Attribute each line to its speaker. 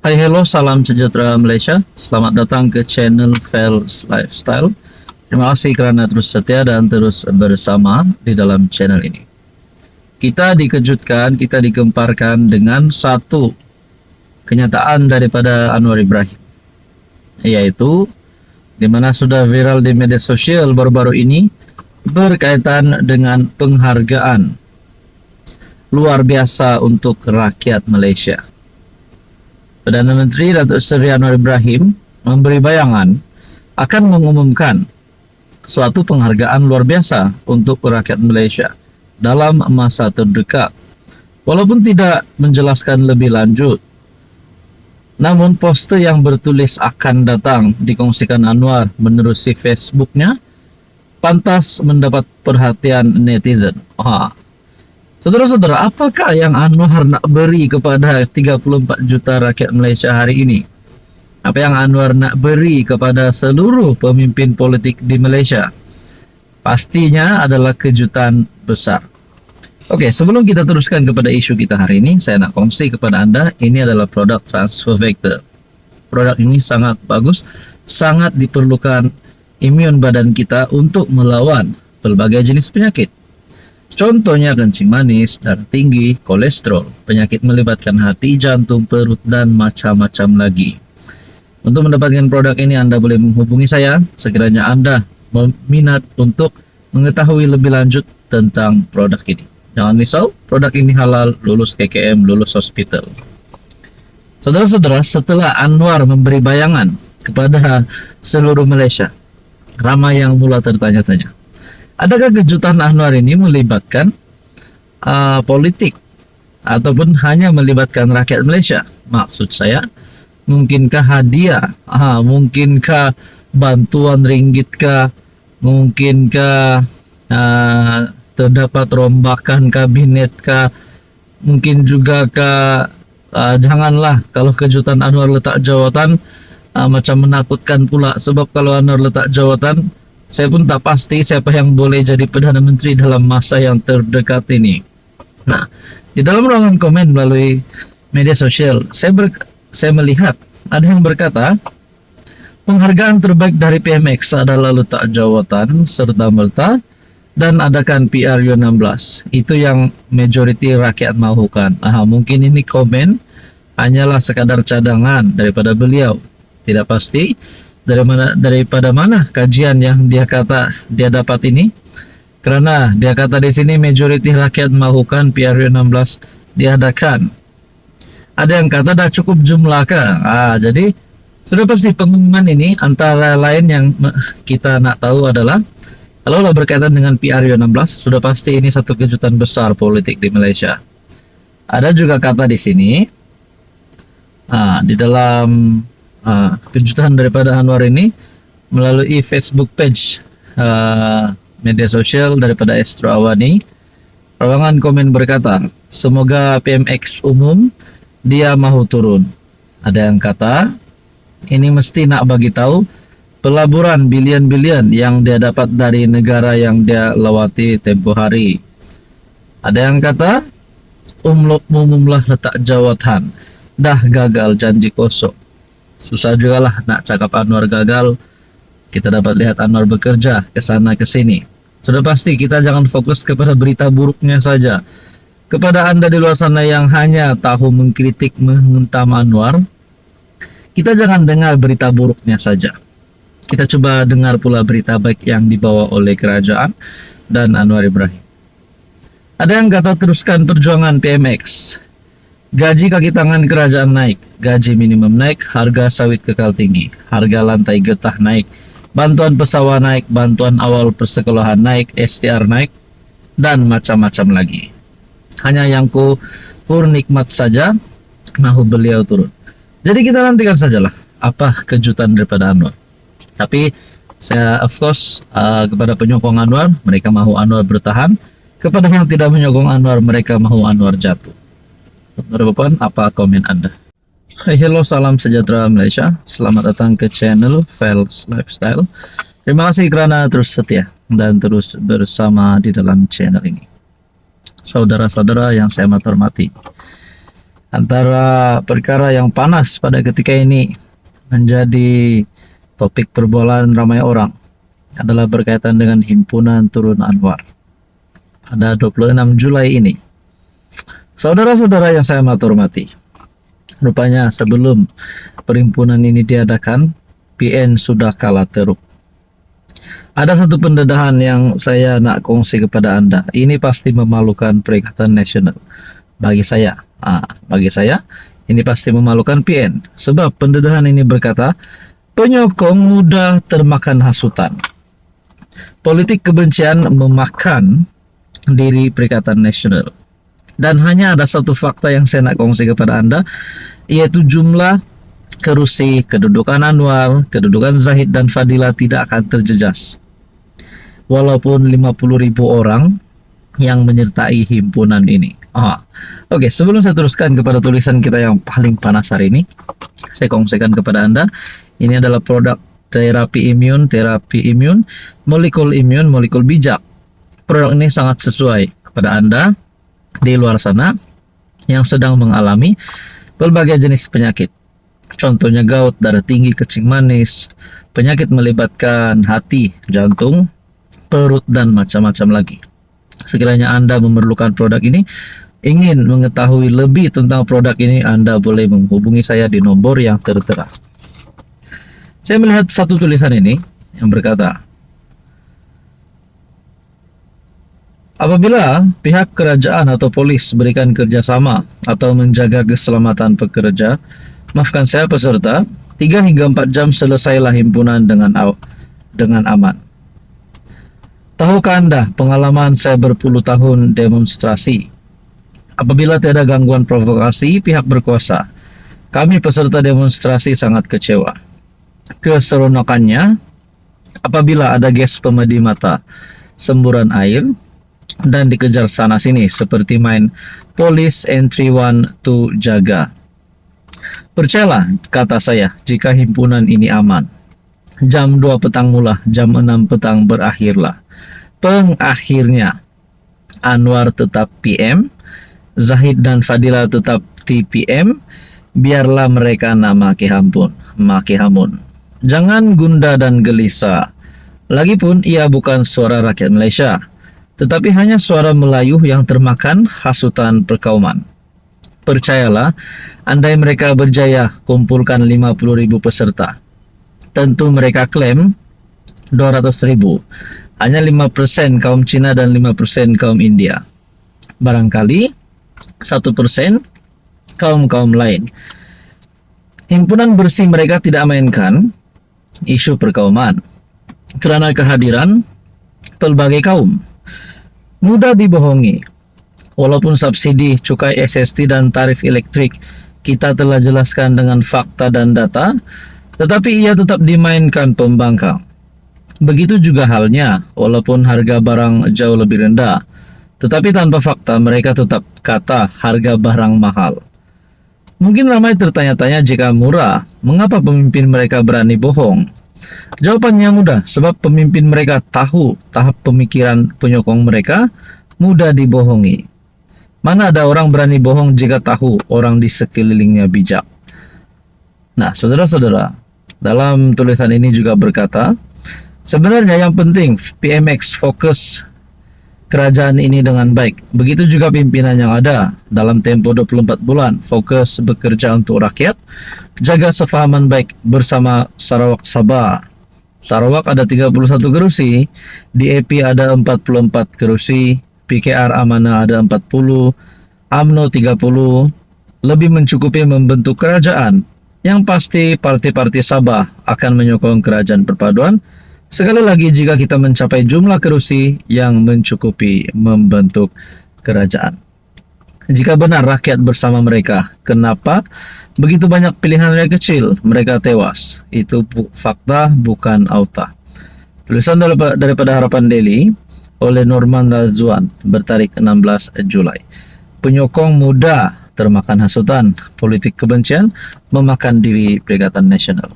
Speaker 1: Hai, hello, salam sejahtera Malaysia. Selamat datang ke channel Fels Lifestyle. Terima kasih kerana terus setia dan terus bersama di dalam channel ini. Kita dikejutkan, kita digemparkan dengan satu kenyataan daripada Anwar Ibrahim, yaitu di mana sudah viral di media sosial baru-baru ini berkaitan dengan penghargaan luar biasa untuk rakyat Malaysia. Perdana Menteri Datuk Seri Anwar Ibrahim memberi bayangan akan mengumumkan suatu penghargaan luar biasa untuk rakyat Malaysia dalam masa terdekat. Walaupun tidak menjelaskan lebih lanjut, namun poster yang bertulis akan datang dikongsikan Anwar menerusi Facebooknya pantas mendapat perhatian netizen. Saudara-saudara, apakah yang Anwar nak beri kepada 34 juta rakyat Malaysia hari ini? Apa yang Anwar nak beri kepada seluruh pemimpin politik di Malaysia? Pastinya adalah kejutan besar. Oke, sebelum kita teruskan kepada isu kita hari ini, saya nak kongsi kepada anda, ini adalah produk Transfer Vector. Produk ini sangat bagus, sangat diperlukan imun badan kita untuk melawan berbagai jenis penyakit. Contohnya kencing manis, darah tinggi, kolesterol, penyakit melibatkan hati, jantung, perut, dan macam-macam lagi. Untuk mendapatkan produk ini, anda boleh menghubungi saya sekiranya anda berminat untuk mengetahui lebih lanjut tentang produk ini. Jangan risau, produk ini halal, lulus KKM, lulus hospital. Saudara-saudara, setelah Anwar memberi bayangan kepada seluruh Malaysia, ramai yang mula tertanya-tanya, adakah kejutan Anwar ini melibatkan politik ataupun hanya melibatkan rakyat Malaysia? Maksud saya, mungkinkah hadiah, mungkinkah bantuan ringgit kah, mungkinkah terdapat rombakan kabinet kah, mungkin juga janganlah kalau kejutan Anwar letak jawatan macam menakutkan pula, sebab kalau Anwar letak jawatan, saya pun tak pasti siapa yang boleh jadi Perdana Menteri dalam masa yang terdekat ini. Nah, di dalam ruangan komen melalui media sosial, saya melihat ada yang berkata, penghargaan terbaik dari PMX adalah letak jawatan serta-merta dan adakan PRU16. Itu yang majoriti rakyat mahukan. Mungkin ini komen hanyalah sekadar cadangan daripada beliau. Tidak pasti daripada mana kajian yang dia kata dia dapat ini, kerana dia kata di sini majoriti rakyat mahukan PRU16 diadakan. Ada yang kata dah cukup jumlah kah? Jadi sudah pasti pengumuman ini antara lain yang kita nak tahu adalah kalaulah berkaitan dengan PRU16, sudah pasti ini satu kejutan besar politik di Malaysia. Ada juga kata di sini di dalam kejutan daripada Anwar ini melalui Facebook page media sosial daripada Astro Awani. Ruangan komen berkata, semoga PMX umum dia mahu turun. Ada yang kata, ini mesti nak bagi tahu pelaburan bilion-bilion yang dia dapat dari negara yang dia lawati tempoh hari. Ada yang kata, umumlah letak jawatan, dah gagal janji kosong. Susah juga lah nak cakap Anwar gagal. Kita dapat lihat Anwar bekerja ke sana ke sini. Sudah pasti kita jangan fokus kepada berita buruknya saja. Kepada anda di luar sana yang hanya tahu mengkritik, menghentam Anwar, kita jangan dengar berita buruknya saja. Kita coba dengar pula berita baik yang dibawa oleh kerajaan dan Anwar Ibrahim. Ada yang kata teruskan perjuangan PMX. Gaji kaki tangan kerajaan naik, gaji minimum naik, harga sawit kekal tinggi, harga lantai getah naik, bantuan pesawat naik, bantuan awal persekolahan naik, STR naik, dan macam-macam lagi. Hanya yang pur nikmat saja, mahu beliau turun. Jadi kita nantikan sajalah apa kejutan daripada Anwar. Tapi saya of course kepada penyokong Anwar, mereka mahu Anwar bertahan. Kepada yang tidak menyokong Anwar, mereka mahu Anwar jatuh. Bapak-bapak, apa komen anda? Hai, hello, salam sejahtera Malaysia. Selamat datang ke channel Fels Lifestyle. Terima kasih kerana terus setia dan terus bersama di dalam channel ini. Saudara-saudara yang saya hormati, Antara perkara yang panas pada ketika ini menjadi topik perbualan ramai orang adalah berkaitan dengan Himpunan Turun Anwar pada 26 Julai ini. Saudara-saudara yang saya hormati, rupanya sebelum perhimpunan ini diadakan, PN sudah kalah teruk. Ada satu pendedahan yang saya nak kongsi kepada Anda. Ini pasti memalukan Perikatan Nasional. Bagi saya ini pasti memalukan PN. Sebab pendedahan ini berkata, penyokong mudah termakan hasutan. Politik kebencian memakan diri Perikatan Nasional. Dan hanya ada satu fakta yang saya nak kongsi kepada Anda, yaitu jumlah kerusi, kedudukan Anwar, kedudukan Zahid dan Fadila tidak akan terjejas. Walaupun 50.000 orang yang menyertai himpunan ini. Oke, sebelum saya teruskan kepada tulisan kita yang paling panas hari ini, saya kongsikan kepada Anda, ini adalah produk terapi imun, molekul bijak. Produk ini sangat sesuai kepada Anda di luar sana yang sedang mengalami berbagai jenis penyakit. Contohnya gout, darah tinggi, kencing manis, penyakit melibatkan hati, jantung, perut, dan macam-macam lagi. Sekiranya Anda memerlukan produk ini, ingin mengetahui lebih tentang produk ini, Anda boleh menghubungi saya di nomor yang tertera. Saya melihat satu tulisan ini yang berkata, apabila pihak kerajaan atau polis berikan kerjasama atau menjaga keselamatan pekerja, maafkan saya peserta, 3 hingga 4 jam selesailah himpunan dengan aman. Tahukah Anda pengalaman saya berpuluh tahun demonstrasi? Apabila tiada gangguan provokasi pihak berkuasa, kami peserta demonstrasi sangat kecewa. Keseronokannya apabila ada gas pemedi mata, semburan air, dan dikejar sana sini seperti main Police Entry 1 to Jaga. Percayalah kata saya, jika himpunan ini aman, jam 2 petang mula, jam 6 petang berakhirlah. Pengakhirnya Anwar tetap PM, Zahid dan Fadila tetap TPM, biarlah mereka maki hamun. Jangan gundah dan gelisah. Lagipun ia bukan suara rakyat Malaysia, tetapi hanya suara Melayu yang termakan hasutan perkauman. Percayalah, andai mereka berjaya kumpulkan 50.000 peserta, tentu mereka klaim 200.000. Hanya 5% kaum Cina dan 5% kaum India. Barangkali 1% kaum lain. Himpunan bersih mereka tidak mainkan isu perkauman kerana kehadiran pelbagai kaum. Mudah dibohongi. Walaupun subsidi, cukai SST dan tarif elektrik kita telah jelaskan dengan fakta dan data, tetapi ia tetap dimainkan pembangkang. Begitu juga halnya, walaupun harga barang jauh lebih rendah, tetapi tanpa fakta mereka tetap kata harga barang mahal. Mungkin ramai tertanya-tanya, jika murah, mengapa pemimpin mereka berani bohong? Jawabannya mudah, sebab pemimpin mereka tahu tahap pemikiran penyokong mereka mudah dibohongi. Mana ada orang berani bohong jika tahu orang di sekelilingnya bijak? Nah, saudara-saudara, dalam tulisan ini juga berkata, sebenarnya yang penting PMX fokus kerajaan ini dengan baik. Begitu juga pimpinan yang ada dalam tempo 24 bulan fokus bekerja untuk rakyat, jaga sefahaman baik bersama Sarawak Sabah. Sarawak ada 31 kerusi, DAP ada 44 kerusi, PKR Amanah ada 40, AMNO 30, lebih mencukupi membentuk kerajaan. Yang pasti parti-parti Sabah akan menyokong kerajaan perpaduan, sekali lagi jika kita mencapai jumlah kerusi yang mencukupi membentuk kerajaan. Jika benar rakyat bersama mereka, kenapa begitu banyak pilihan rakyat kecil mereka tewas? Itu fakta, bukan auta. Tulisan daripada Harapan Daily oleh Norman Razwan bertarik 16 Julai. Penyokong muda termakan hasutan, politik kebencian memakan diri Perikatan Nasional.